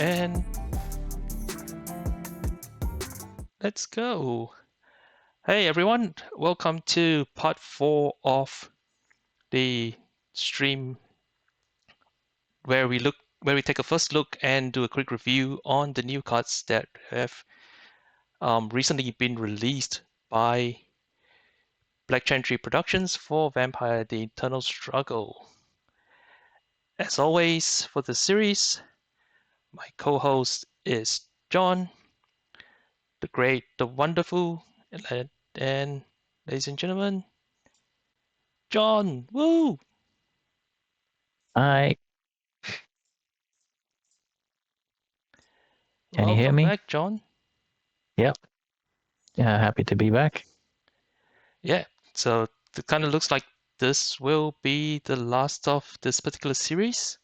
And let's go. Hey everyone, welcome to part 4 of the stream where we take a first look and do a quick review on the new cards that have recently been released by Black Chantry Productions for Vampire: The Eternal Struggle. As always, for the series, my co-host is John, the great, the wonderful, and ladies and gentlemen, John. Woo! Hi, can you hear Welcome me? back, John. Yep. Yeah, happy to be back. Yeah, so it kind of looks like this will be the last of this particular series.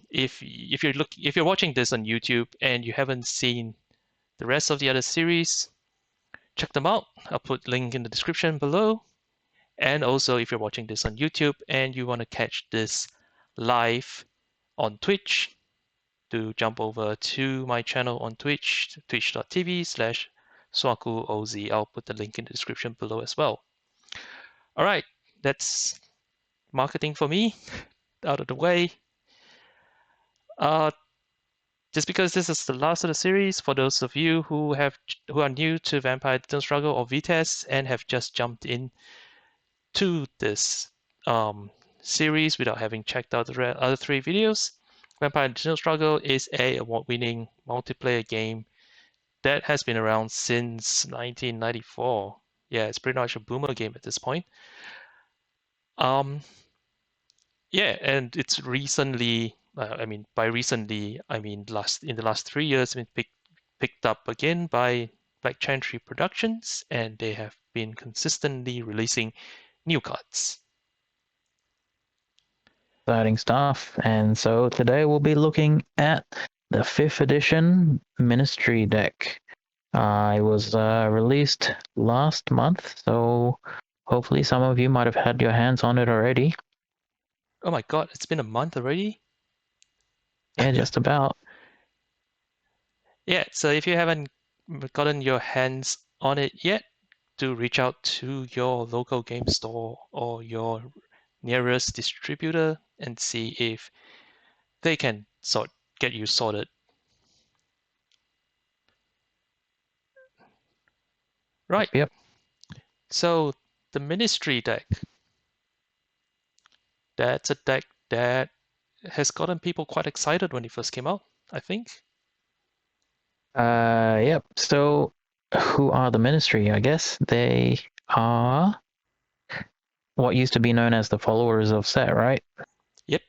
If you're watching this on YouTube and you haven't seen the rest of the other series, check them out. I'll put link in the description below. And also, if you're watching this on YouTube and you want to catch this live on Twitch, do jump over to my channel on Twitch, twitch.tv/swakuoz. I'll put the link in the description below as well. All right, that's marketing for me out of the way. Just because this is the last of the series, for those of you who are new to Vampire: The Eternal Struggle or VtES and have just jumped in to this series without having checked out the other 3 videos, Vampire: The Eternal Struggle is a award-winning multiplayer game that has been around since 1994. Yeah, it's pretty much a boomer game at this point. Yeah, and it's recently, by recently, I mean in the last 3 years, been picked up again by Black Chantry Productions, and they have been consistently releasing new cards. Exciting stuff. And so today we'll be looking at the 5th edition Ministry deck. It was released last month, so hopefully some of you might have had your hands on it already. Oh my god, it's been a month already? Yeah, just about. Yeah, so if you haven't gotten your hands on it yet, do reach out to your local game store or your nearest distributor and see if they can get you sorted. Right. Yep. So the Ministry deck, that's a deck that has gotten people quite excited when it first came out, I think. Yep. So who are the Ministry? I guess they are what used to be known as the followers of Set, right? Yep.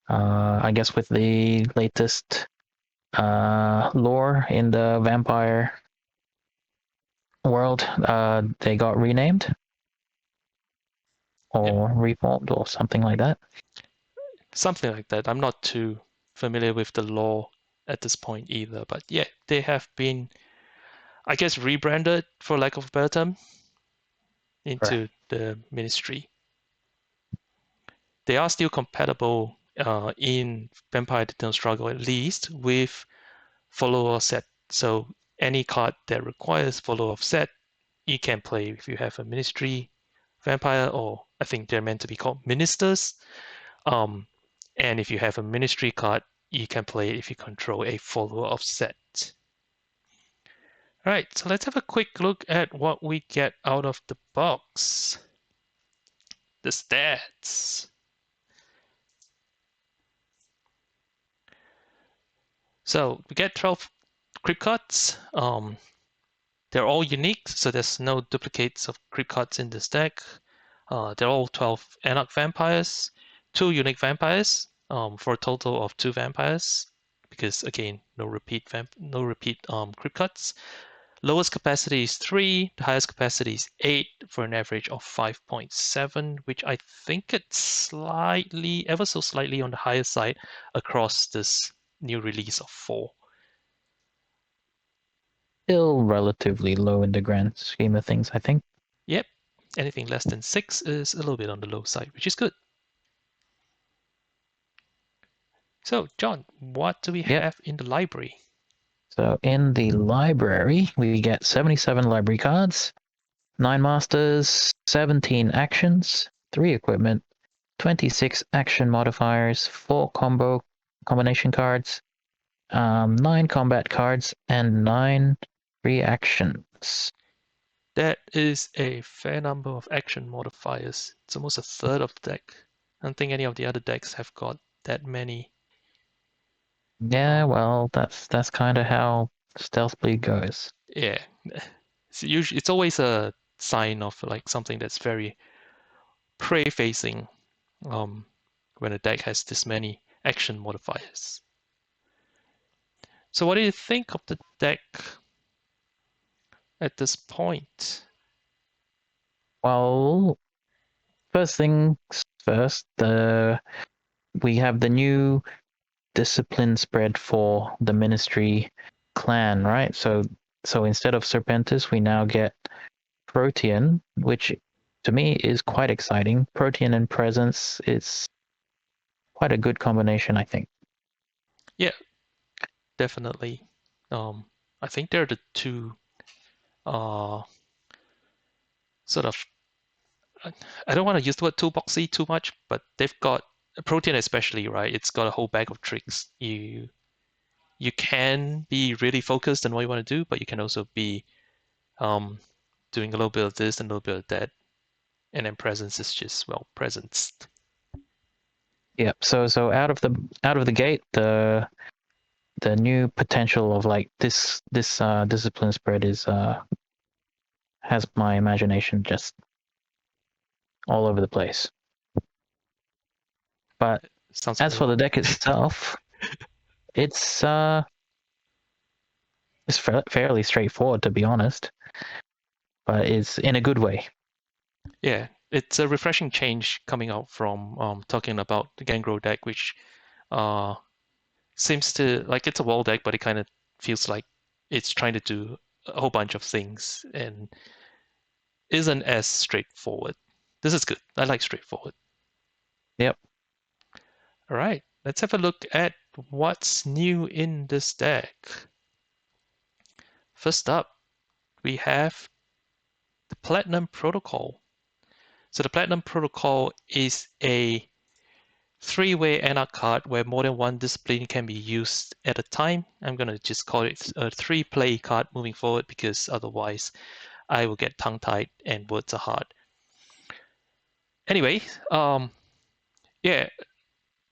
I guess with the latest lore in the vampire world, they got renamed or reformed or something like that. Something like that. I'm not too familiar with the lore at this point either, but yeah, they have been, I guess, rebranded, for lack of a better term, Correct. into the Ministry. They are still compatible in Vampire: The Eternal Struggle, at least with follower set. So any card that requires follower of set, you can play if you have a Ministry vampire, or I think they're meant to be called ministers. And if you have a Ministry card, you can play it if you control a follower of set. All right, so let's have a quick look at what we get out of the box. The stats. So we get 12 Crypt Cards. They're all unique, so there's no duplicates of Crypt Cards in this deck. They're all 12 Anarch Vampires, 2 unique Vampires, for a total of 2 Vampires, because again, no repeat Crypt Cards. Lowest capacity is 3, the highest capacity is 8, for an average of 5.7, which I think it's ever so slightly on the higher side across this new release of 4. Still relatively low in the grand scheme of things, I think. Anything less than 6 is a little bit on the low side, which is good. So, John, what do we Yep. have in the library? So in the library, we get 77 library cards, 9 masters, 17 actions, 3 equipment, 26 action modifiers, 4 combination cards, 9 combat cards, and 9 reactions. That is a fair number of action modifiers. It's almost a third of the deck. I don't think any of the other decks have got that many. Yeah, well, that's kind of how Stealth Bleed goes. Yeah, it's always a sign of like something that's very prey facing when a deck has this many action modifiers. So what do you think of the deck at this point? Well, first things first, we have the new discipline spread for the Ministry clan, right? So instead of Serpentis, we now get Protean, which to me is quite exciting. Protean and Presence is quite a good combination, I think. Yeah, definitely. I think they're the two uh, sort of. I don't want to use the word toolboxy too much, but they've got Protean especially, right? It's got a whole bag of tricks. You can be really focused on what you want to do, but you can also be um, doing a little bit of this and a little bit of that. And then presence is just, well, presence. Yep. So out of the gate, the new potential of like this discipline spread is has my imagination just all over the place. But Sounds as very for the wrong. deck itself, it's uh it's fairly straightforward, to be honest, but it's in a good way. Yeah, it's a refreshing change coming out from talking about the Gangro deck, which uh, seems to like it's a wall deck, but it kind of feels like it's trying to do a whole bunch of things and isn't as straightforward. This is good. I like straightforward. Yep. All right, let's have a look at what's new in this deck. First up, we have the Platinum Protocol. So the Platinum Protocol is a three-way NR card where more than one discipline can be used at a time. I'm going to just call it a three-play card moving forward because otherwise I will get tongue-tied and words are hard. Anyway, yeah,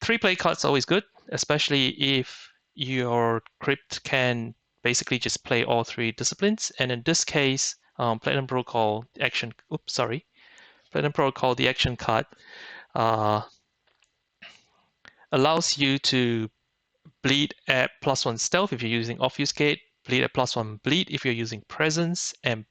three-play cards are always good, especially if your crypt can basically just play all three disciplines. And in this case, Platinum Protocol action. Oops, sorry. Platinum Protocol, the action card, uh, allows you to bleed at +1 stealth if you're using obfuscate, bleed at +1 bleed if you're using presence, and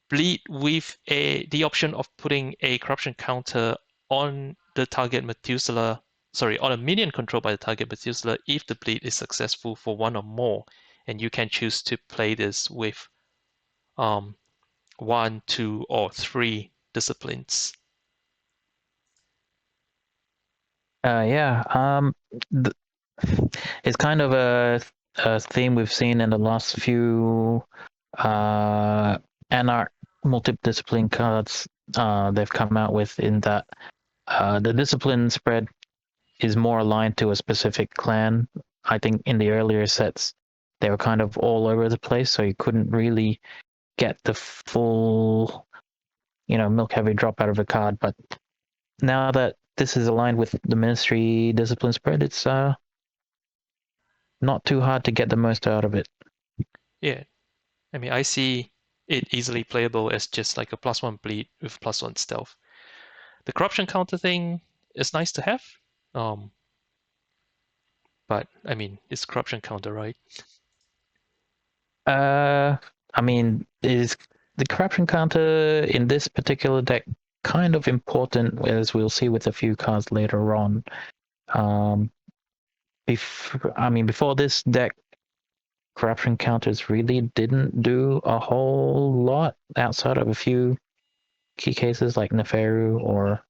bleed with the option of putting a corruption counter on the target Methuselah, sorry, on a minion controlled by the target Methuselah if the bleed is successful for one or more. And you can choose to play this with 1, 2, or 3 disciplines. Yeah. Th- it's kind of a theme we've seen in the last few NR multi-discipline cards they've come out with, in that the discipline spread is more aligned to a specific clan. I think in the earlier sets they were kind of all over the place, so you couldn't really get the full, milk heavy drop out of a card. But now that this is aligned with the Ministry discipline spread, it's not too hard to get the most out of it. Yeah, I mean, I see it easily playable as just like a +1 bleed with +1 stealth. The corruption counter thing is nice to have, but I mean, it's corruption counter, right? I mean, is the corruption counter in this particular deck kind of important, as we'll see with a few cards later on. Before this deck, corruption counters really didn't do a whole lot outside of a few key cases like Neferu or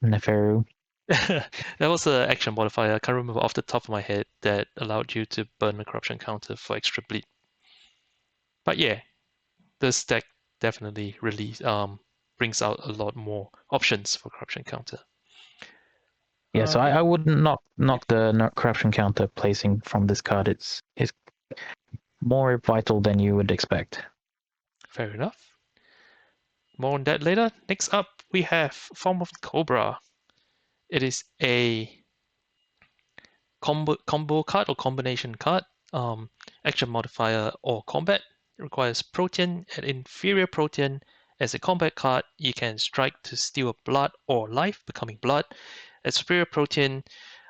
Neferu. That was an action modifier. I can't remember off the top of my head that allowed you to burn a corruption counter for extra bleed. But yeah, this deck definitely brings out a lot more options for corruption counter. Yeah, so Yeah. I wouldn't Yep. knock the corruption counter placing from this card. It's more vital than you would expect. Fair enough. More on that later. Next up, we have Form of Cobra. It is a combo card or combination card. Action modifier or combat. It requires Protean and inferior Protean. As a combat card, you can strike to steal a blood or life, becoming blood. As superior Protean,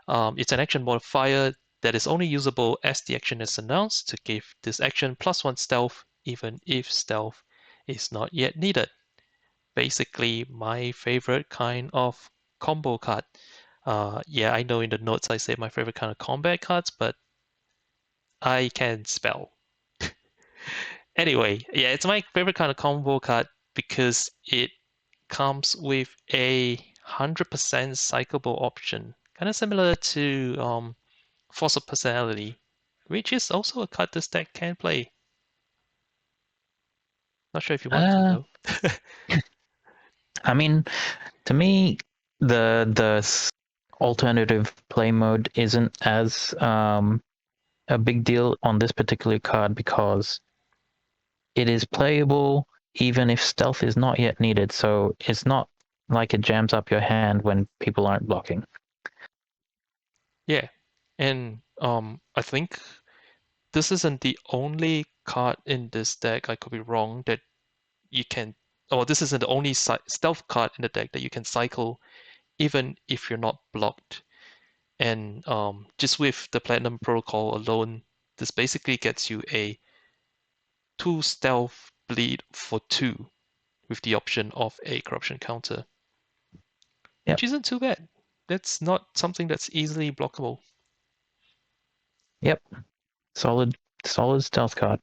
it's an action modifier that is only usable as the action is announced to give this action +1 stealth, even if stealth is not yet needed. Basically, my favorite kind of combo card. Yeah, I know in the notes I say my favorite kind of combat cards, but I can spell. Anyway, yeah, it's my favorite kind of combo card because it comes with a 100% cyclable option, kind of similar to Force of Personality, which is also a card this deck can play. Not sure if you want to Uh, though. I mean, to me, the alternative play mode isn't as a big deal on this particular card because it is playable even if stealth is not yet needed. So it's not like it jams up your hand when people aren't blocking. Yeah, and I think this isn't the only card in this deck, I could be wrong, that you can, or this isn't the only stealth card in the deck that you can cycle even if you're not blocked. And just with the Platinum Protocol alone, this basically gets you a 2 stealth bleed for 2 with the option of a corruption counter, Yep, which isn't too bad. That's not something that's easily blockable. yep, solid stealth card.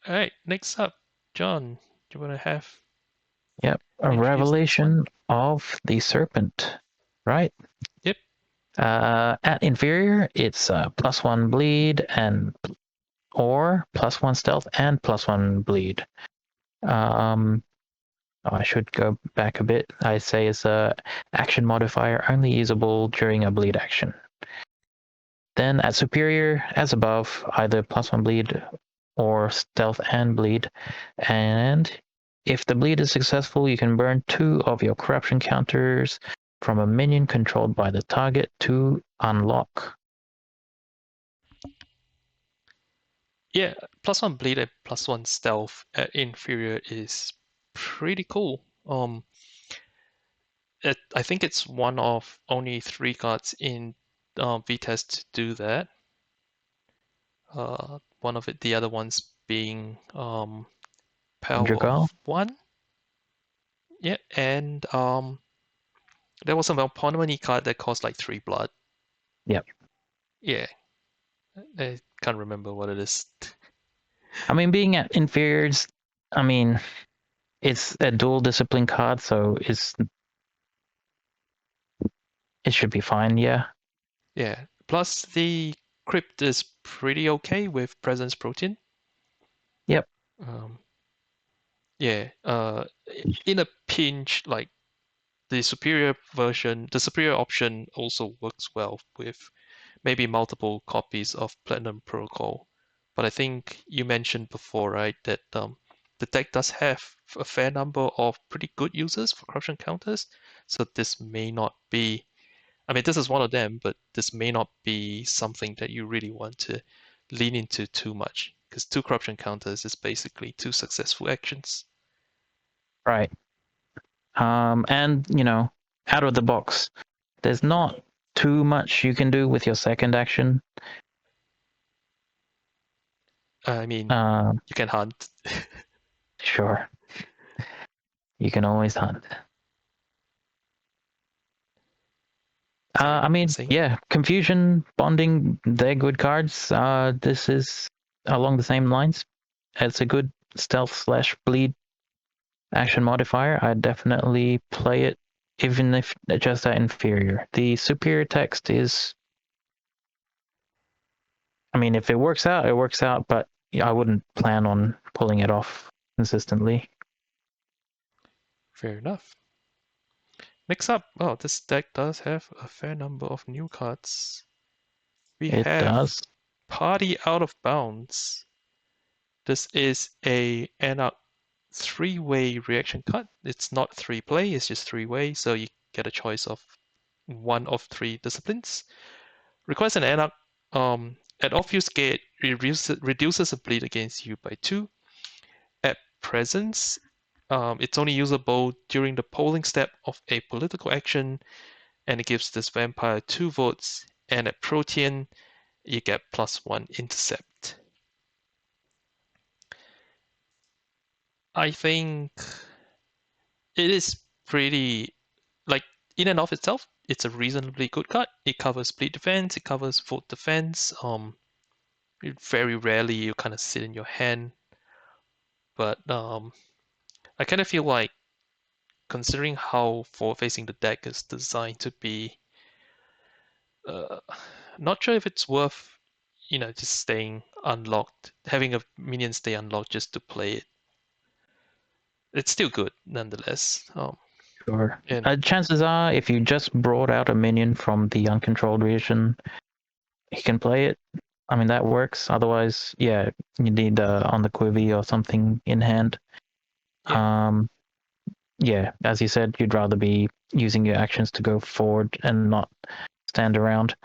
All right, next up, John, do you want to have Yep, a introduce the next one? revelation of the serpent, right? Yep. At inferior, it's +1 bleed and or +1 stealth and +1 bleed. Um, I should go back a bit. I say it's a action modifier only usable during a bleed action. Then at superior, as above, either +1 bleed or stealth and bleed. And if the bleed is successful, you can burn 2 of your corruption counters from a minion controlled by the target to unlock. Yeah, +1 bleed and +1 stealth at inferior is pretty cool. I think it's one of only 3 cards in VtES to do that. One of the other ones being Power Dragal? of 1. Yeah, and there was a Melpomene card that cost like 3 blood. Yep. Yeah, I can't remember what it is. I mean, being at inferiors, I mean, it's a dual discipline card, so it should be fine. Yeah. Yeah, plus the Crypt is pretty okay with Presence Protein. Yep. Um, yeah, in a pinch, like the superior option also works well with maybe multiple copies of Platinum Protocol. But I think you mentioned before, right, that the deck does have a fair number of pretty good users for corruption counters. So this may not be, I mean, this is one of them, but this may not be something that you really want to lean into too much because 2 corruption counters is basically 2 successful actions. Right. And out of the box, there's not too much you can do with your second action. I mean, Um, you can hunt. sure, you can always hunt. Sorry, I mean, saying? yeah, confusion, bonding, they're good cards. This is along the same lines. It's a good stealth/bleed action modifier, I'd definitely play it, even if just at inferior. The superior text is, I mean, if it works out, it works out, but I wouldn't plan on pulling it off consistently. Fair enough. Next up, oh, this deck does have a fair number of new cards. We It have does. Party Out of Bounds. This is a Anarch three-way reaction card. It's not three play, it's just three-way, so you get a choice of one of three disciplines. Requires an Anarch at Obfuscate, reduces a bleed against you by 2. At Presence, it's only usable during the polling step of a political action, and it gives this vampire 2 votes. And at Protean, you get +1 intercept. I think it is pretty, like, in and of itself, it's a reasonably good card. It covers bleed defense, it covers vote defense. Very rarely you kind of sit in your hand, but I kind of feel like, considering how forward-facing the deck is designed to be, uh, not sure if it's worth, just staying unlocked, having a minion stay unlocked just to play it. It's still good nonetheless. Sure. And Chances are, if you just brought out a minion from the uncontrolled region, he can play it. I mean, that works. Otherwise, yeah, you need on the Quivi or something in hand. yeah, Yeah, as you said, you'd rather be using your actions to go forward and not stand around.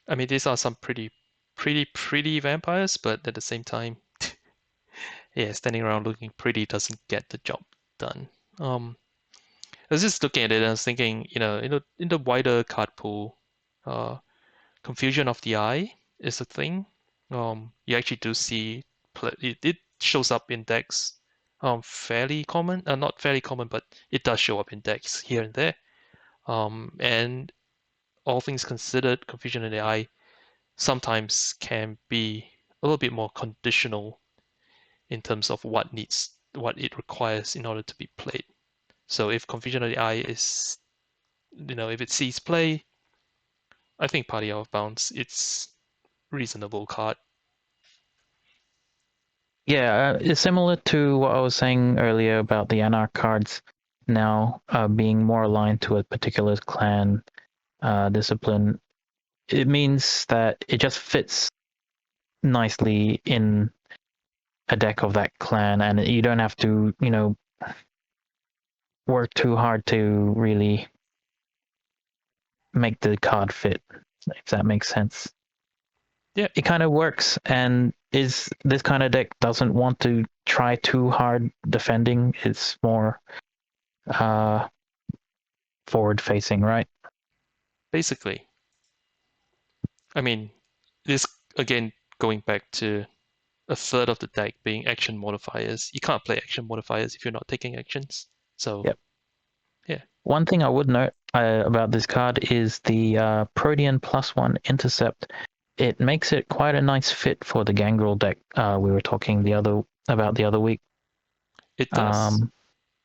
I mean, these are some pretty vampires, but at the same time, yeah, standing around looking pretty doesn't get the job done. I was just looking at it and I was thinking, in the wider card pool, uh, confusion of the eye is a thing. You actually do see it shows up in decks, fairly common. Not fairly common, but it does show up in decks here and there. And all things considered, confusion in the eye sometimes can be a little bit more conditional in terms of what it requires in order to be played. So if confusion of the eye is, if it sees play, I think Party Out of Bounds, it's reasonable card. Yeah, it's similar to what I was saying earlier about the Anarch cards now being more aligned to a particular clan discipline. It means that it just fits nicely in a deck of that clan, and you don't have to, work too hard to really make the card fit, if that makes sense. Yeah, It kind of works, and is this kind of deck doesn't want to try too hard defending. It's more forward facing, right? basically. I mean, this again going back to a third of the deck being action modifiers. You can't play action modifiers if you're not taking actions. So Yep. yeah, One thing I would note about this card is the Protean +1 intercept. It makes it quite a nice fit for the Gangrel deck we were talking the other week. it does.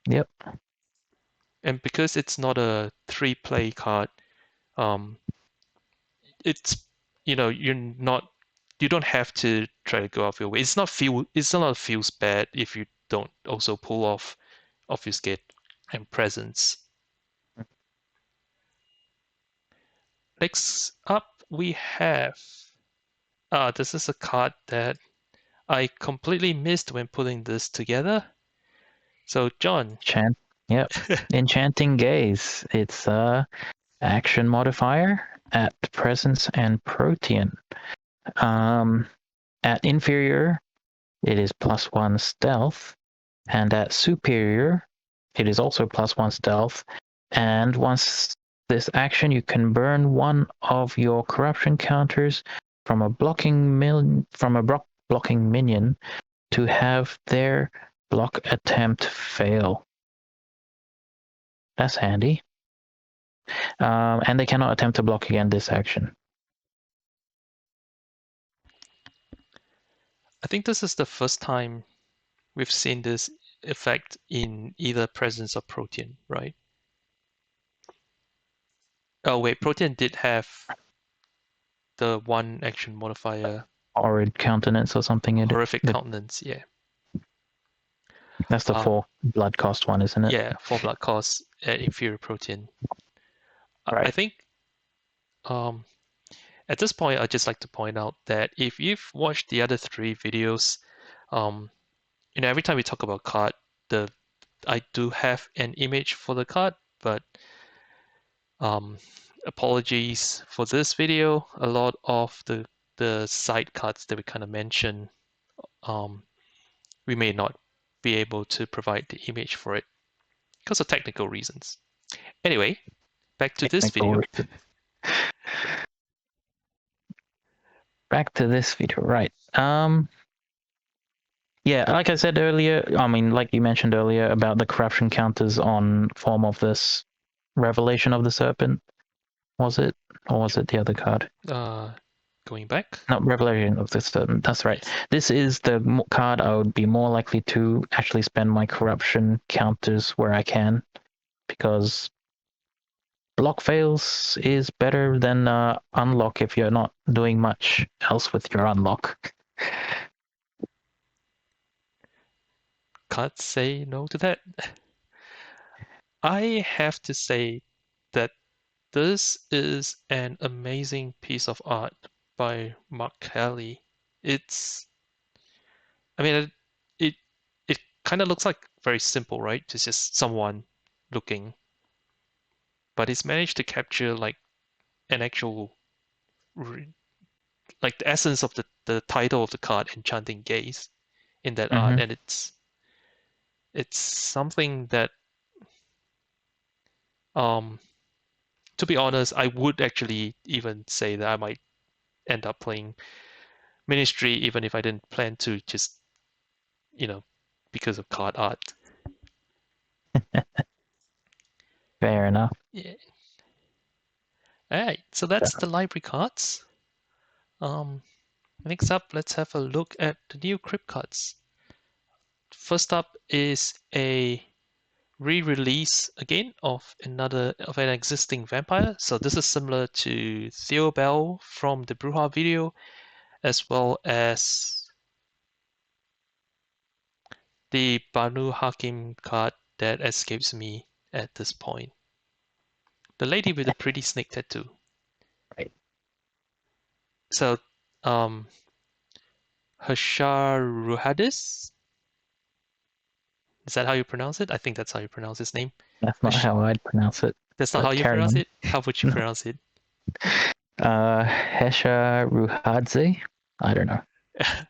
Yep. And because it's not a 3-play card, um, it's you don't have to try to go off your way. It's not feels bad if you don't also pull off obfuscate and presence. Next up we have this is a card that I completely missed when putting this together. So John, Yep. Enchanting Gaze. It's action modifier at presence and protean. At inferior, it is +1 stealth, and at superior, it is also +1 stealth. And once this action, you can burn one of your corruption counters from a blocking minion to have their block attempt fail. That's handy. And they cannot attempt to block again this action. I think this is the first time we've seen this effect in either presence or protean, right? Oh wait, protean did have the one action modifier, Horrid countenance or something. horrific countenance. Yeah. That's the Um, 4 blood cost one, isn't it? yeah, 4 blood cost at inferior protean. I Right. think at this point, I'd just like to point out that if you've watched the other 3 videos, um, every time we talk about card, I do have an image for the card, but um, apologies for this video. A lot of the side cards that we kind of mentioned, um, we may not be able to provide the image for it because of technical reasons. Anyway, back to this Technical video. reason. Back to this video, right? Yeah, like I said earlier, I mean, like you mentioned earlier about the corruption counters on form of this Revelation of the Serpent, was it? Or was it the other card? Going back. Not Revelation of the Serpent, that's right. Yes. This is the card I would be more likely to actually spend my corruption counters where I can, because block fails is better than unlock if you're not doing much else with your unlock. Can't say no to that. I have to say that this is an amazing piece of art by Mark Kelly. It's, I mean, it it kind of looks like very simple, right? It's just someone looking, but it's managed to capture like an actual, like the essence of the title of the card, Enchanting Gaze, in that art, Mm-hmm. and it's something that, um, to be honest, I would actually even say that I might end up playing Ministry even if I didn't plan to, just you know because of card art. Fair enough. Yeah. All right, so that's the library cards. Um, Next up, let's have a look at the new Crypt Cards. First up is a re-release again of an existing vampire. So this is similar to Theobel from the Bruja video, as well as the Banu Hakim card that escapes me at this point. The lady with the pretty snake tattoo. Right. So, um, Hashar Ruhadis? Is that how you pronounce it? I think that's how you pronounce his name. That's not how I'd pronounce it, That's not how but you carry pronounce on. it? How would you No. pronounce it? Hesha Ruhadze? I don't know.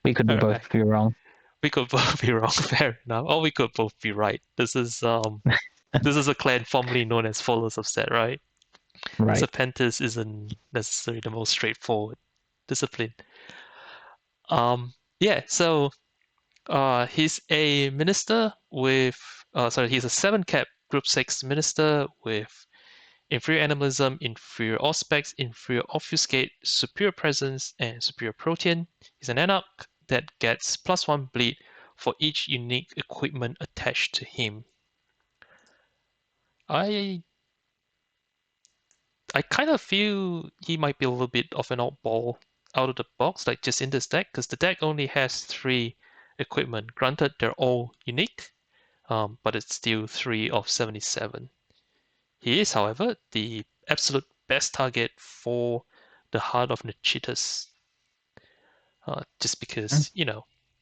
We could All right. both be wrong. We could both be wrong, fair enough. Or we could both be right. This is a clan formerly known as Followers of Set, right? Right. Serpentis isn't necessarily the most straightforward discipline. Yeah, so he's a minister with he's a 7 cap group 6 minister with inferior animalism, inferior aspects, inferior obfuscate, superior presence, and superior protean. He's an anarch that gets +1 bleed for each unique equipment attached to him. I I kind of feel he might be a little bit of an oddball out of the box, like just in this deck, because the deck only has 3 equipment. Granted, they're all unique, but it's still 3 of 77. He is, however, the absolute best target for the Heart of Nichitas, just Mm, because,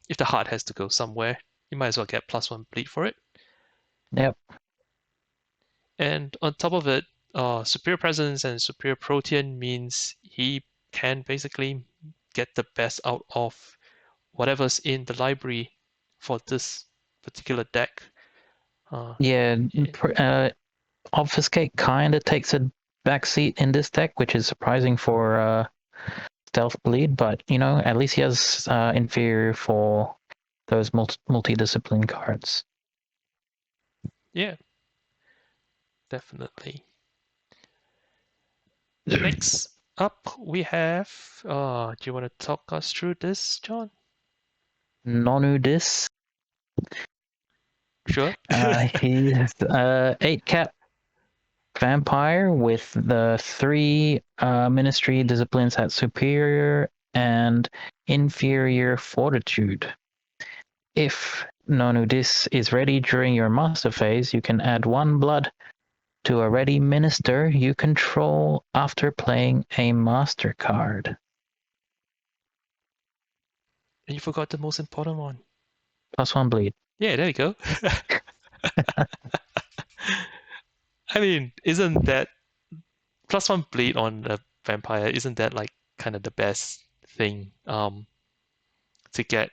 if the heart has to go somewhere, you might as well get +1 bleed for it. Yep. And on top of it, superior presence and superior protean means he can basically get the best out of whatever's in the library for this particular deck. Yeah. Yeah, Obfuscate kind of takes a backseat in this deck, which is surprising for Stealth Bleed, but at least he has inferior for those multi-discipline cards. yeah, definitely. Next up, we have. Do you want to talk us through this, John? Nonudis. Sure. He's 8 cap vampire with the 3 ministry disciplines at superior and inferior fortitude. If Nonudis is ready during your master phase, you can add 1 blood to a ready minister you control after playing a master card. And you forgot the most important one. +1 bleed. Yeah, there you go. I mean, isn't that +1 bleed on a vampire? Isn't that like kind of the best thing to get?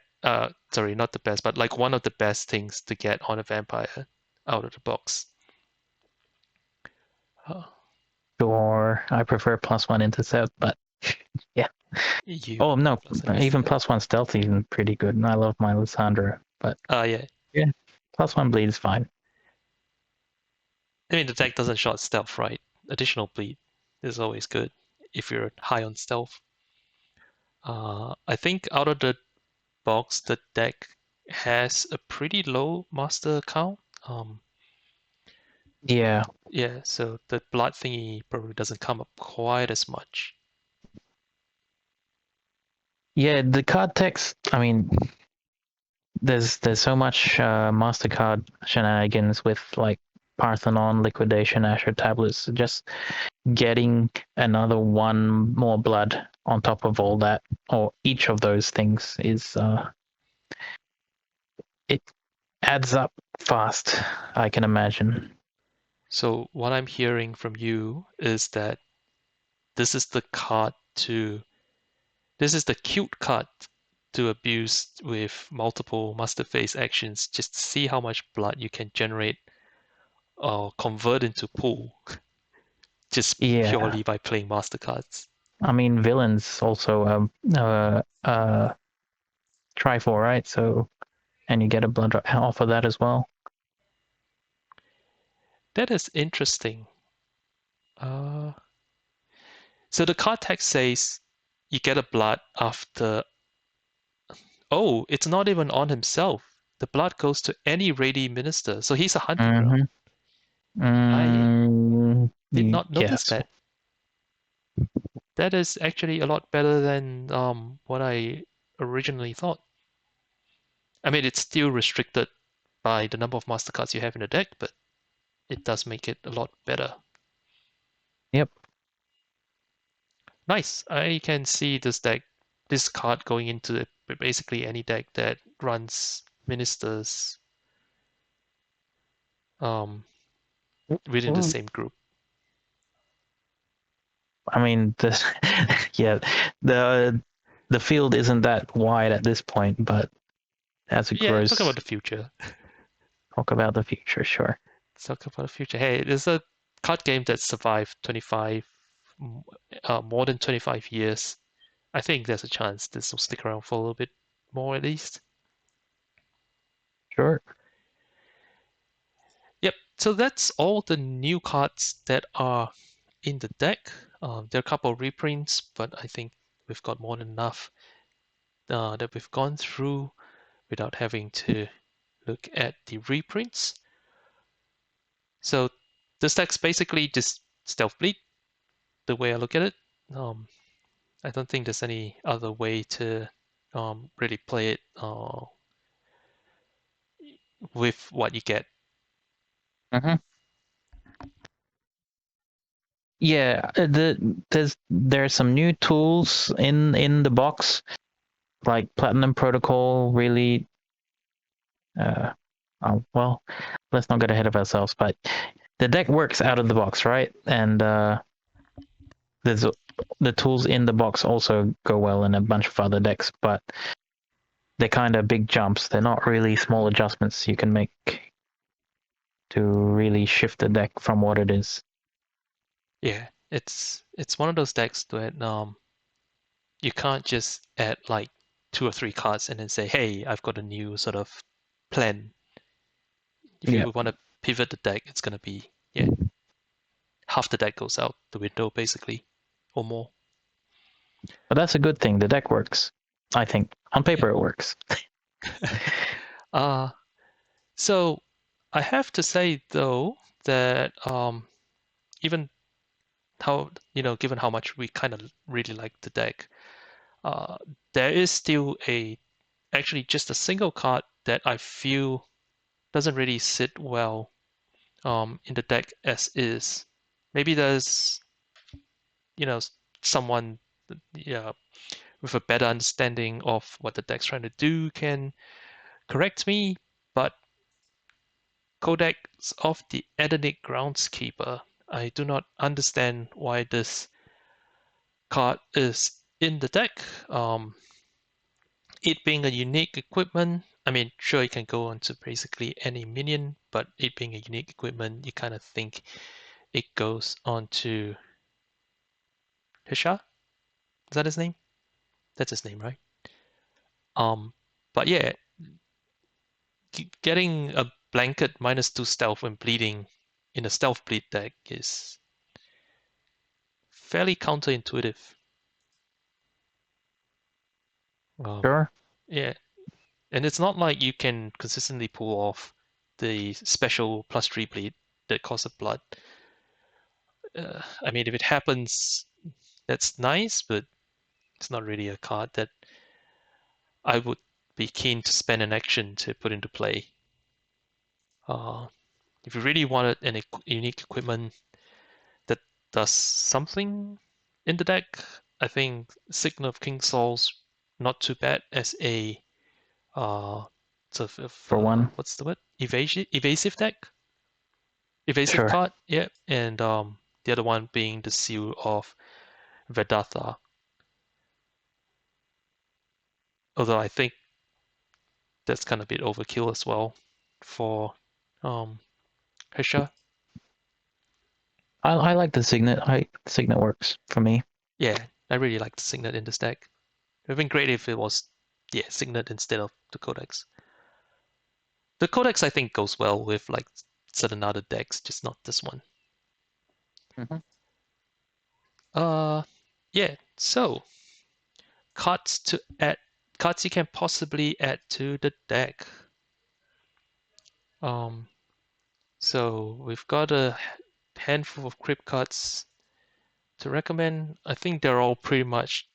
Sorry, not the best, but like one of the best things to get on a vampire out of the box. Uh, Sure, I prefer +1 intercept, but yeah. you Oh no, plus even intercept. +1 stealth is pretty good. And I love my Lysandra, but Yeah. yeah, +1 bleed is fine. I mean, the deck doesn't short stealth, right? Additional bleed is always good if you're high on stealth. I think out of the box, the deck has a pretty low master count. Yeah, Yeah, so the blood thingy probably doesn't come up quite as much. yeah. The card text. I mean, there's so much Mastercard shenanigans with like Parthenon, Liquidation, Asher tablets. Just getting another 1 more blood on top of all that, or each of those things, is it adds up fast. I can imagine. So what I'm hearing from you is that this is the card to this is the cute card to abuse with multiple master phase actions just to see how much blood you can generate or convert into pool just Yeah, purely by playing master cards. I mean villains also Trifor, right? So and you get a blood off of that as well. That is interesting. Uh, so the card text says you get a blood after. Oh, it's not even on himself. The blood goes to any ready minister. So he's a hunting ground. Mm-hmm. I did not notice Yes. that. That is actually a lot better than what I originally thought. I mean, it's still restricted by the number of master cards you have in the deck, but it does make it a lot better. Yep. Nice. I can see this card going into basically any deck that runs ministers um, within the same group. I mean, this, yeah, the the field isn't that wide at this point, but as it Yeah, talk about grows, the future. talk about the future, sure. Talk about the future. Hey, there's a card game that survived 25, more than 25 years. I think there's a chance this will stick around for a little bit more at least. Sure. Yep, so that's all the new cards that are in the deck. There are a couple of reprints, but I think we've got more than enough that we've gone through without having to look at the reprints. So this deck's basically just Stealth Bleed, the way I look at it. Um, I don't think there's any other way to really play it with what you get. Mm-hmm. Yeah, there's some new tools in the box, like Platinum Protocol. Really, well, let's not get ahead of ourselves. But the deck works out of the box, right? And there's the tools in the box also go well in a bunch of other decks, but they're kind of big jumps. They're not really small adjustments you can make to really shift the deck from what it is. Yeah, it's one of those decks that you can't just add like 2 or 3 cards and then say, hey, I've got a new sort of plan. If Yeah, you want to pivot the deck, it's gonna be yeah, half the deck goes out the window basically, or more. but that's a good thing. The deck works. I think on Yeah, paper it works. Uh, so I have to say though that even how given how much we kind of really like the deck, uh, there is still actually just a single card that I feel doesn't really sit well in the deck as is. Maybe there's you know someone yeah with a better understanding of what the deck's trying to do can correct me, but Codex of the Edenic Groundskeeper. I do not understand why this card is in the deck. It being a unique equipment, I mean, sure, it can go onto basically any minion, but it being a unique equipment, you kind of think it goes onto Hisha? Is that his name? That's his name, right? Um, but yeah, getting a blanket -2 stealth when bleeding in a stealth bleed deck is fairly counterintuitive. Um, Sure. yeah, and it's not like you can consistently pull off the special +3 bleed that costs a blood. I mean, if it happens, that's nice, but it's not really a card that I would be keen to spend an action to put into play. Uh, if you really wanted an unique equipment that does something in the deck, I think Signal of King Soul's not too bad as a sort of For one. what's the word? Evasive deck, evasive Sure. card. Yeah, and the other one being the Seal of Vedatha. Although I think that's kind of a bit overkill as well for um Hesha. I like the Signet. Signet works for me. Yeah, I really like the Signet in this deck. It would have been great if it was Signet instead of the Codex. The Codex I think goes well with like certain other decks, just not this one. Mm-hmm. Uh yeah, so cards to add cards you can possibly add to the deck. Um so we've got a handful of crypt cards to recommend. I think they're all pretty much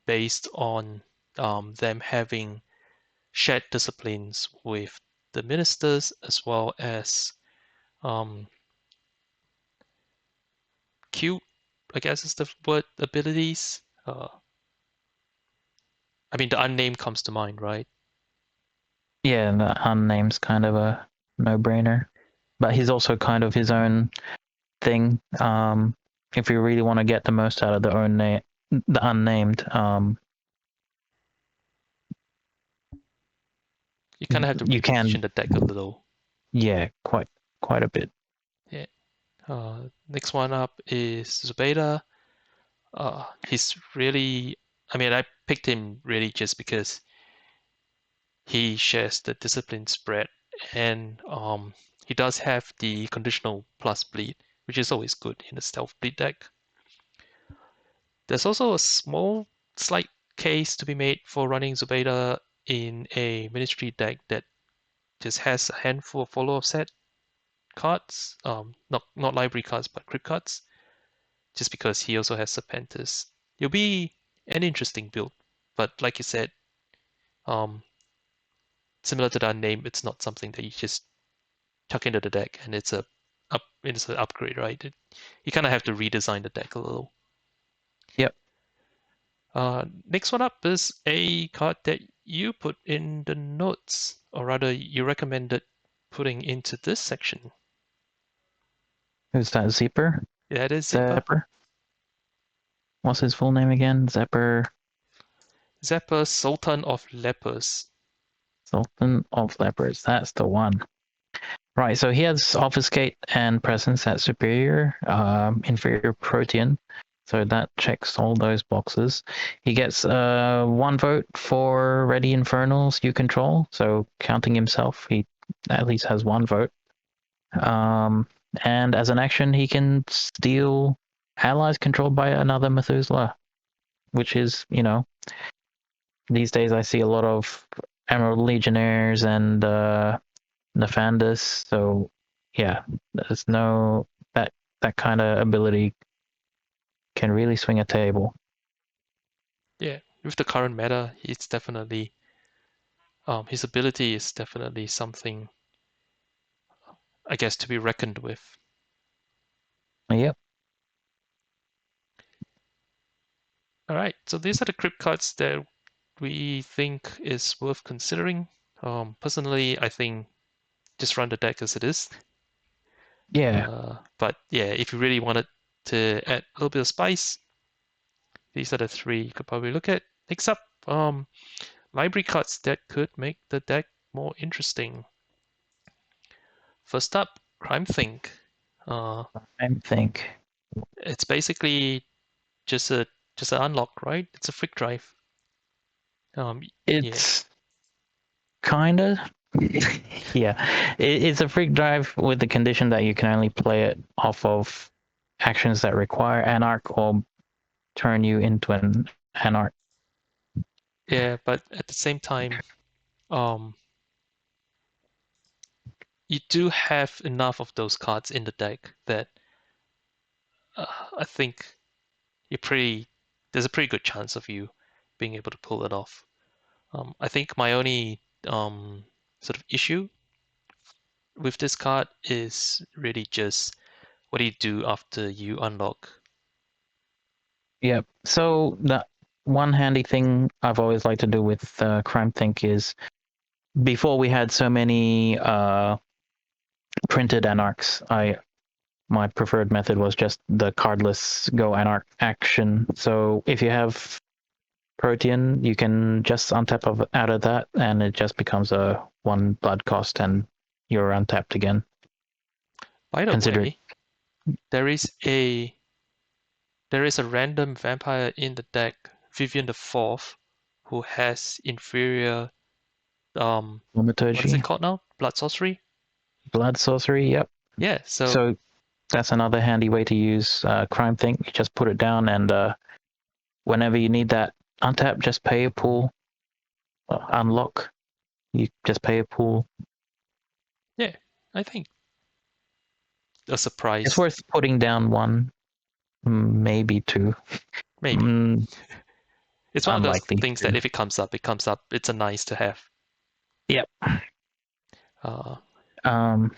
based on them having shared disciplines with the ministers as well as um, cute, I guess is the word, abilities. I mean, the unnamed comes to mind, right? Yeah, the unname's kind of a no-brainer, but he's also kind of his own thing. If you really want to get the most out of the unnamed, You kind of have to you can. reposition the deck a little. Yeah, quite a bit. Yeah. Next one up is Zubaida. He's really, I mean, I picked him really just because he shares the discipline spread and he does have the conditional plus bleed, which is always good in a stealth bleed deck. There's also a small, slight case to be made for running Zubaida in a ministry deck that just has a handful of follow-up set cards, not library cards, but crypt cards, just because he also has Serpentis. It'll be an interesting build, but like you said, um, similar to that name, it's not something that you just chuck into the deck and it's an upgrade, right? You kind of have to redesign the deck a little. Yep. Next one up is a card that you put in the notes, or rather, you recommended putting into this section. Who's that? Zipper? That is Zipper. Zepper? What's his full name again? Zepper. Zapper, Sultan of Lepers. Sultan of Leopards. That's the one. Right, so he has Obfuscate and Presence at Superior, Inferior Protean. So that checks all those boxes. He gets 1 vote for Ready Infernals you control. So counting himself, he at least has 1 vote. And as an action, he can steal allies controlled by another Methuselah, which is, these days I see a lot of Emerald Legionnaires and Nefandus. So yeah, there's no that kind of ability can really swing a table. Yeah, with the current meta, it's definitely his ability is definitely something, I guess, to be reckoned with. Yep. All right, so these are the crypt cards that we think is worth considering. Personally, I think just run the deck as it is. Yeah. But yeah, if you really wanted to add a little bit of spice, these are the three you could probably look at. Next up, library cards that could make the deck more interesting. First up, Crime Think. Uh, I think it's basically just a just an unlock, right? It's a freak drive. Yeah, it's kind of yeah. It's a freak drive with the condition that you can only play it off of actions that require Anarch or turn you into an Anarch. yeah, but at the same time, um, you do have enough of those cards in the deck that I think you're pretty. There's a pretty good chance of you being able to pull it off. I think my only sort of issue with this card is really just what do you do after you unlock? Yeah. So that one handy thing I've always liked to do with Crime Think is before we had so many printed Anarchs, I my preferred method was just the cardless go Anarch action. So if you have Protean, you can just untap out of that, and it just becomes a one blood cost, and you're untapped again. By the Consider it. way, there is a there is a random vampire in the deck, Vivian the Fourth, who has inferior what is it Thaumaturgy, called now? Blood sorcery? blood sorcery. Yep. Yeah, so So that's another handy way to use Crime Think. You just put it down, and whenever you need that untap, just pay a pool. Unlock. You just pay a pool. yeah, I think a It's surprise, worth putting down one, maybe two. maybe. Mm, It's one of those unlikely things that two. if it comes up, it comes up. It's a nice to have. Yep. Uh, Um,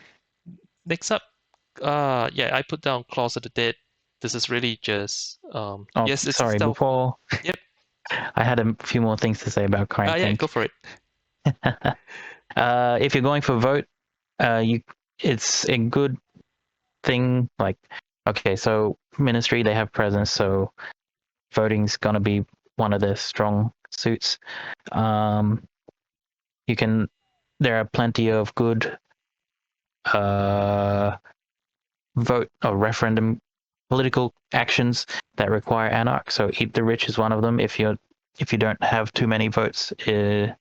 Next up, yeah, I put down Claws of the Dead. This is really just oh, yes, it's a sorry. stealth. Before Yep. I had a few more things to say about Crime Yeah, go Think. for it. If you're going for vote, you it's a good thing. Like, okay, so Ministry they have presence, so voting's gonna be one of their strong suits. Um, you can. There are plenty of good uh, vote or referendum political actions that require anarch. So eat the rich is one of them. If you don't have too many votes, it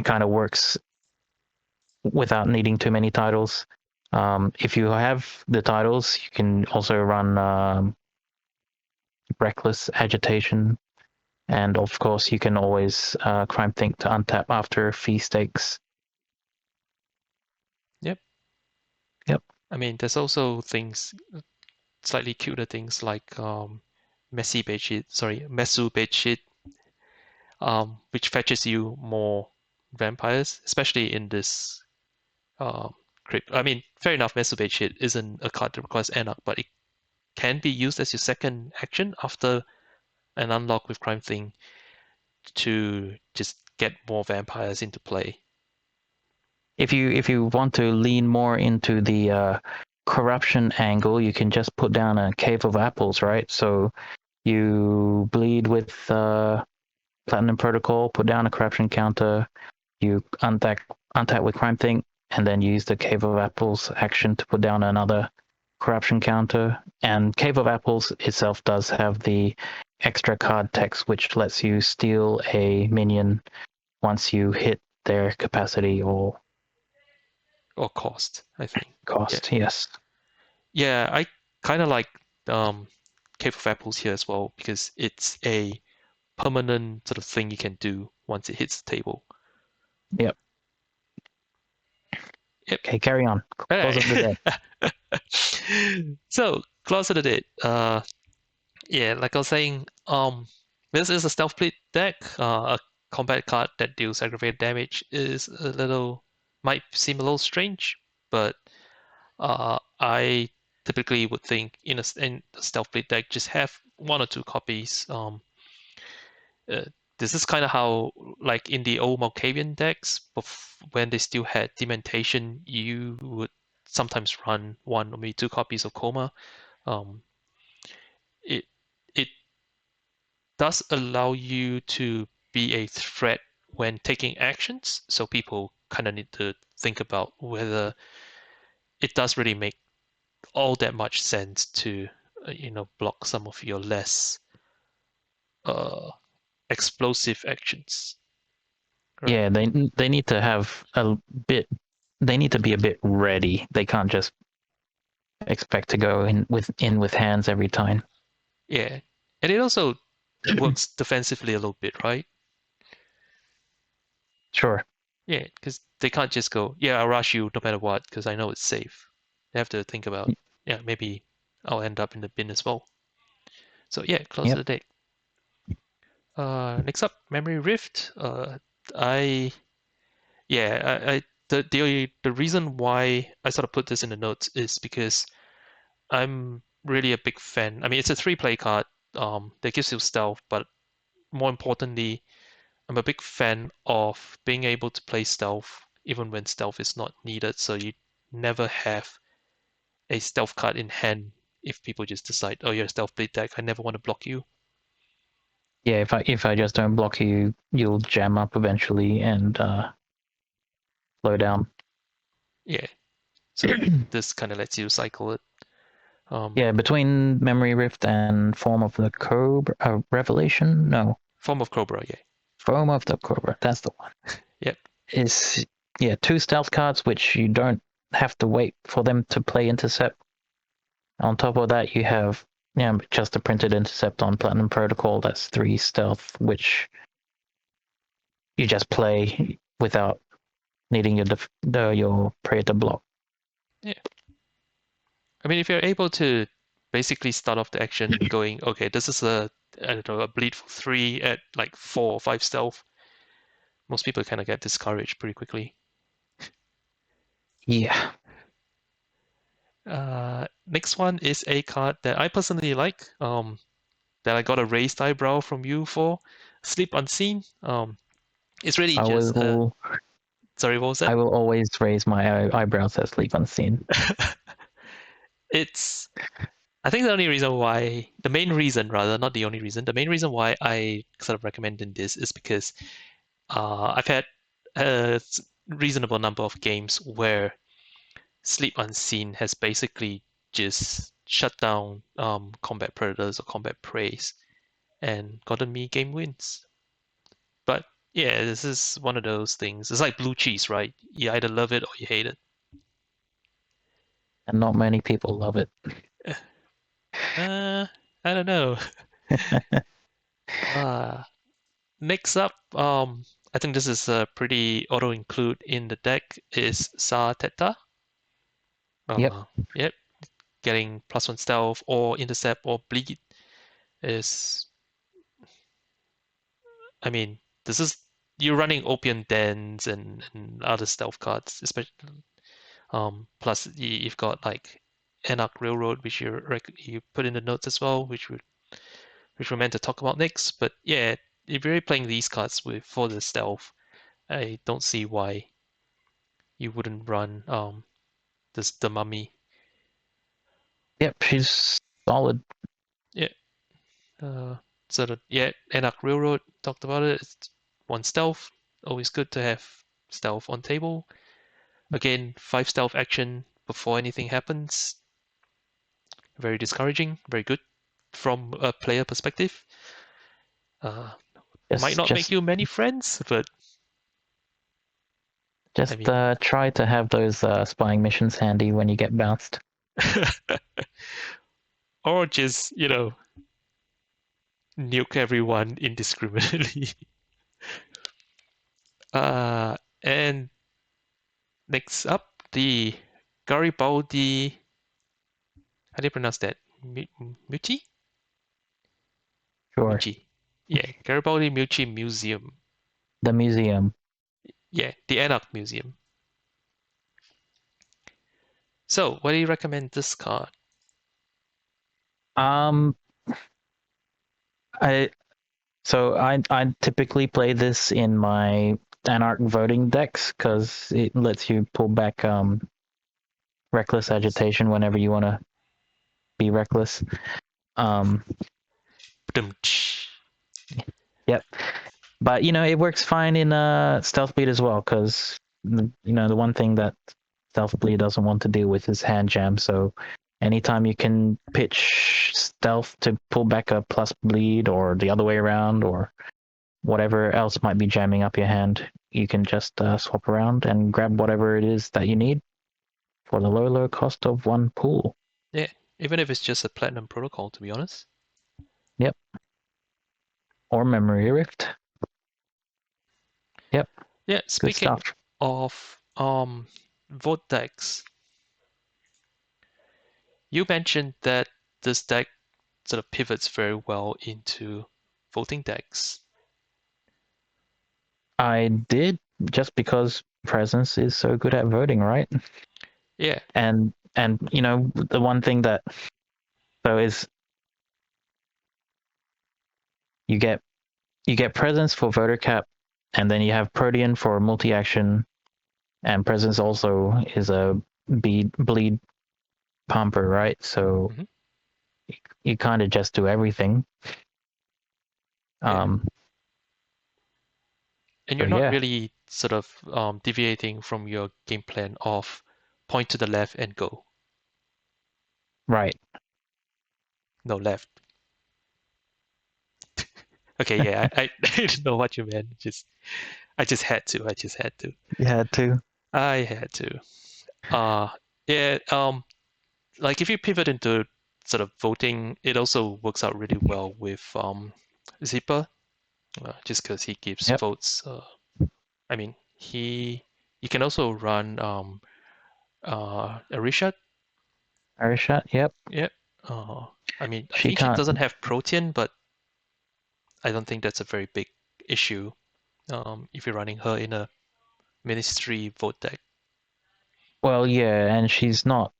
kind of works without needing too many titles. If you have the titles, you can also run reckless agitation, and of course, you can always crime think to untap after fee stakes. Yep. Yep. I mean, there's also things, slightly cuter things like messy bedsheet, sorry, Mesu bedsheet, which fetches you more vampires, especially in this crypt. I mean, fair enough, Mesu bedsheet isn't a card that requires Anarch, but it can be used as your second action after an unlock with Crime Thing to just get more vampires into play. If you want to lean more into the corruption angle, you can just put down a cave of apples, right? So you bleed with Platinum Protocol, put down a corruption counter, you untap with Crime Think, and then use the Cave of Apples action to put down another corruption counter. And Cave of Apples itself does have the extra card text, which lets you steal a minion once you hit their capacity or Or cost, I think. Yeah. cost. Yes. Yeah, I kind of like um, Cave of Apples here as well because it's a permanent sort of thing you can do once it hits the table. Yep. Yep. Okay, carry on. All Close of the day. right. So closer to it. Yeah, like I was saying, this is a stealth bleed deck. A combat card that deals aggravated damage is a little might seem a little strange, but I typically would think in a stealth bleed deck just have one or two copies. Uh, this is kind of how, like in the old Malkavian decks, when they still had Dementation, you would sometimes run one or maybe two copies of Coma. Um, it it does allow you to be a threat when taking actions, so people kind of need to think about whether it does really make all that much sense to block some of your less uh, explosive actions, right? Yeah, they need to have a bit. They need to be a bit ready. They can't just expect to go in with hands every time. Yeah, and it also works defensively a little bit, right? Sure. Yeah, because they can't just go, yeah, I'll rush you no matter what, because I know it's safe. They have to think about, yeah, maybe I'll end up in the bin as well. So yeah, close to Yep. the date. Next up, Memory Rift. I yeah, the reason why I sort of put this in the notes is because I'm really a big fan. I mean, it's a three-play card that gives you stealth, but more importantly, I'm a big fan of being able to play stealth even when stealth is not needed. So you never have a stealth card in hand if people just decide, oh, you're a stealth bleed deck. I never want to block you. Yeah, if I just don't block you, you'll jam up eventually and slow down. Yeah. So this kind of lets you cycle it. Yeah, between Memory Rift and Form of the Cobra, Revelation? No, Form of Cobra, yeah. Form of the Cobra. That's the one. Yep. Is yeah, two stealth cards which you don't have to wait for them to play intercept. On top of that, you have just a printed intercept on Platinum Protocol. That's three stealth, which you just play without needing your prey to block. Yeah. I mean, if you're able to basically start off the action going, okay, this is I don't know, a bleed for 3 at like 4 or 5 stealth, most people kind of get discouraged pretty quickly. Yeah, Next one is a card that I personally like, that I got a raised eyebrow from you for, Sleep Unseen. It's really I just will. sorry, what was that? I will always raise my eyebrows at Sleep Unseen. It's I think the main reason rather, not the only reason, the main reason why I sort of recommended this is because I've had a reasonable number of games where Sleep Unseen has basically just shut down combat predators or combat preys and gotten me game wins. But yeah, this is one of those things. It's like blue cheese, right? You either love it or you hate it. And not many people love it. Uh, I don't know. Uh, Next up, I think this is a pretty auto-include in the deck is Sa Teta. Yep. Yep, getting +1 stealth or intercept or bleed is, I mean, this is you're running Opium Dens and other stealth cards, especially plus you've got like Anarch Railroad, which you put in the notes as well, which we're meant to talk about next. But yeah, if you're playing these cards with for the stealth, I don't see why you wouldn't run the mummy. Yep. She's solid. Yeah. Yeah, Anarch Railroad talked about it. It's one stealth. Always good to have stealth on table. Again, 5 stealth action before anything happens. Very discouraging. Very good from a player perspective. Uh, might Just not make just you many friends, but I just mean, try to have those spying missions handy when you get bounced. or just nuke everyone indiscriminately. And next up, the Garibaldi. How do you pronounce that? Mucci? Sure. Mucci. Yeah, Garibaldi Mucci Museum. The museum. Yeah, the Anarch Museum. So, what do you recommend this card? Um, I I typically play this in my Anarch voting decks because it lets you pull back reckless agitation whenever you want to be reckless. Um, yep. But it works fine in stealth bleed as well because the one thing that stealth bleed doesn't want to deal with is hand jam. So anytime you can pitch stealth to pull back a plus bleed or the other way around or whatever else might be jamming up your hand, you can just swap around and grab whatever it is that you need for the low cost of one pool. Yeah, even if it's just a platinum protocol, to be honest. Yep. Or memory rift. Yep. Yeah, Good speaking stuff. of vote decks, you mentioned that this deck sort of pivots very well into voting decks. I did just because presence is so good at voting, right? Yeah. And the one thing that so is you get presence for voter cap, and then you have Protean for multi action, and presence also is a bleed pumper, right? So Mm-hmm. you kind of just do everything. Yeah. Um, And so you're not yeah, really sort of deviating from your game plan of point to the left and go. right. No, left. Okay, yeah, I I didn't know what you meant. I just had to. I just had to. You had to. I had to. Uh yeah, like if you pivot into sort of voting, it also works out really well with Zipper, just because he gives Yep. votes. I mean, you can also run Arisha. Arisha. Yep. Yeah. Uh, I mean, I She think she can't. doesn't have Protean, but I don't think that's a very big issue if you're running her in a Ministry vote deck. Well, yeah, and she's not.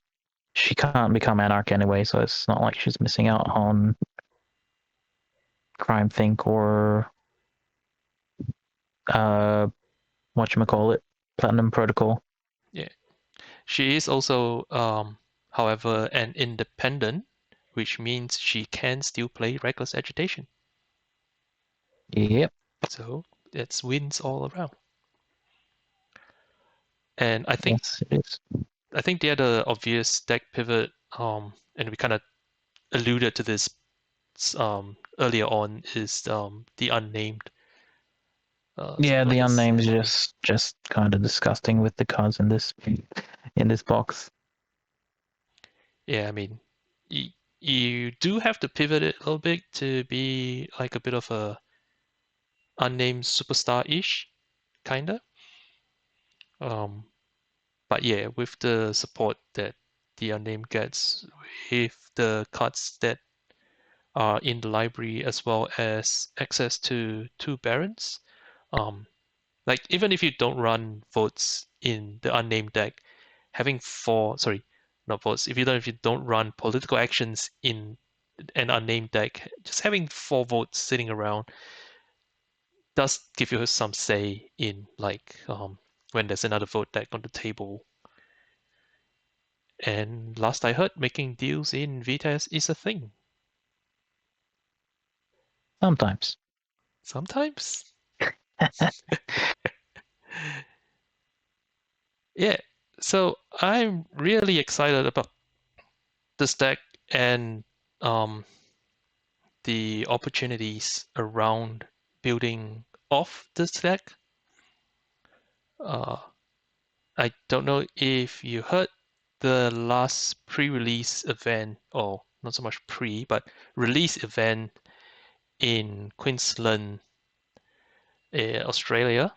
She can't become Anarch anyway, so it's not like she's missing out on Crime Think or uh whatchamacallit, Platinum Protocol. Yeah. She is also, however, an independent, which means she can still play Reckless Agitation. Yep. So that's wins all around. And Yes, it is. I think the other obvious deck pivot, and we kind of alluded to this earlier on, is the unnamed. Yeah, Something the like unnamed is this. just kind of disgusting with the cards in this box. Yeah, I mean, you do have to pivot it a little bit to be like a bit of a unnamed superstar-ish, kinda. Um, but yeah, with the support that the unnamed gets, with the cards that are in the library, as well as access to two barons, um, like even if you don't run votes in the unnamed deck, having four, sorry, not votes, if you don't run political actions in an unnamed deck, just having four votes sitting around does give you some say in like when there's another vote deck on the table. And last I heard, making deals in VtES is a thing. Sometimes. Sometimes. Yeah. So I'm really excited about this deck and um, the opportunities around building off this deck. Uh, I don't know if you heard the last pre-release event, or not so much pre, but release event in Queensland, Australia,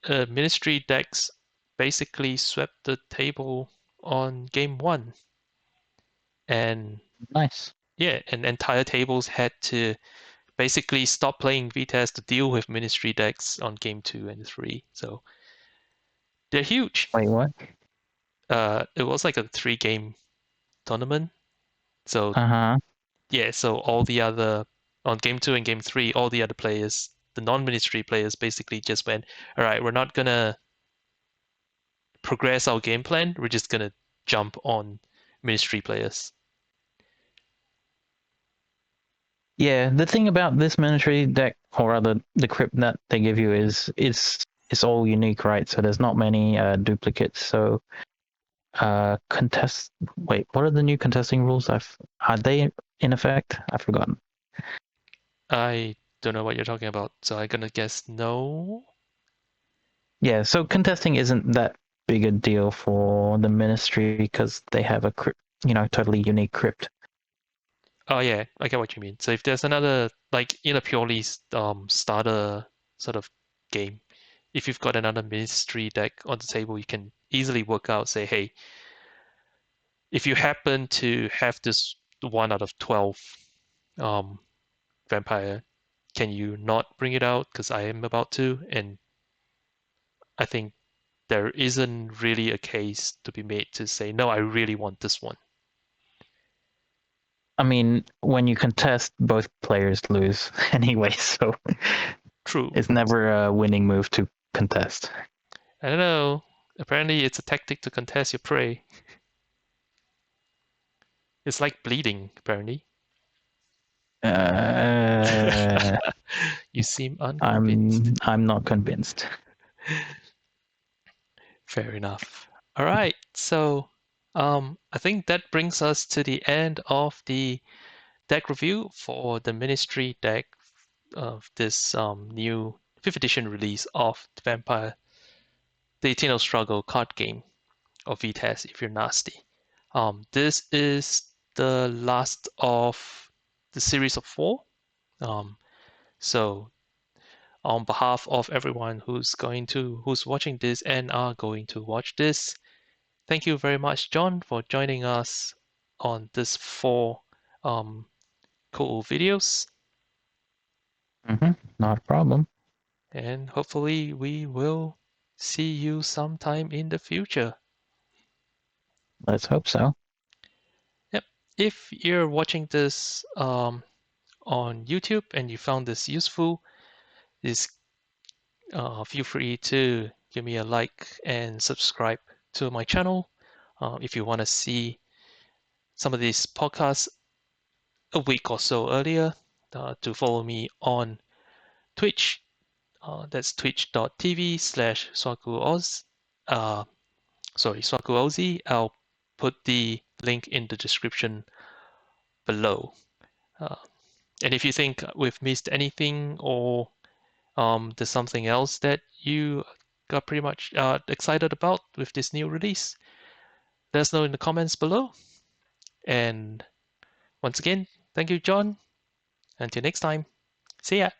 Ministry decks basically swept the table on game one. And Nice. yeah, and entire tables had to basically stop playing VtES to deal with Ministry decks on game 2 and 3. So they're huge. Wait, what? It was like a 3-game tournament. So Uh-huh. yeah, so all the other on game 2 and game 3, all the other players, the non-Ministry players, basically just went, all right, we're not gonna progress our game plan. We're just gonna jump on Ministry players. Yeah, the thing about this military deck, or rather the crypt that they give you, is it's all unique, right? So there's not many duplicates. So contest. Wait, what are the new contesting rules? Are they in effect? I've forgotten. I don't know what you're talking about, so I'm gonna guess no. Yeah, so contesting isn't that big a deal for the ministry because they have a crypt, totally unique crypt. Oh yeah, I get what you mean. So if there's another like in a purely starter sort of game, if you've got another Ministry deck on the table, you can easily work out, say, hey, if you happen to have this 1 out of 12 um, vampire, can you not bring it out? Because I am about to, and I think there isn't really a case to be made to say, no, I really want this one. I mean, when you contest, both players lose anyway, so True. it's never a winning move to contest. I don't know. Apparently, it's a tactic to contest your prey. It's like bleeding, apparently. Uh, You seem unconvinced. I'm not convinced. Fair enough. All right, so I think that brings us to the end of the deck review for the Ministry deck of this new 5th edition release of the Vampire, the Eternal Struggle card game, or VtES if you're nasty. This is the last of the series of 4. Um, so on behalf of everyone who's watching this and are going to watch this, thank you very much, John, for joining us on this 4 um, cool videos. Not a problem. And hopefully we will see you sometime in the future. Let's hope so. Yep. If you're watching this on YouTube and you found this useful, is feel free to give me a like and subscribe to my channel. If you want to see some of these podcasts a week or so earlier, to follow me on Twitch. That's twitch.tv/SwakuOz. SwakuOZ. I'll put the link in the description below. Uh, and if you think we've missed anything or there's something else that you got pretty much excited about with this new release, let us know in the comments below. And once again, thank you, John. Until next time, see ya.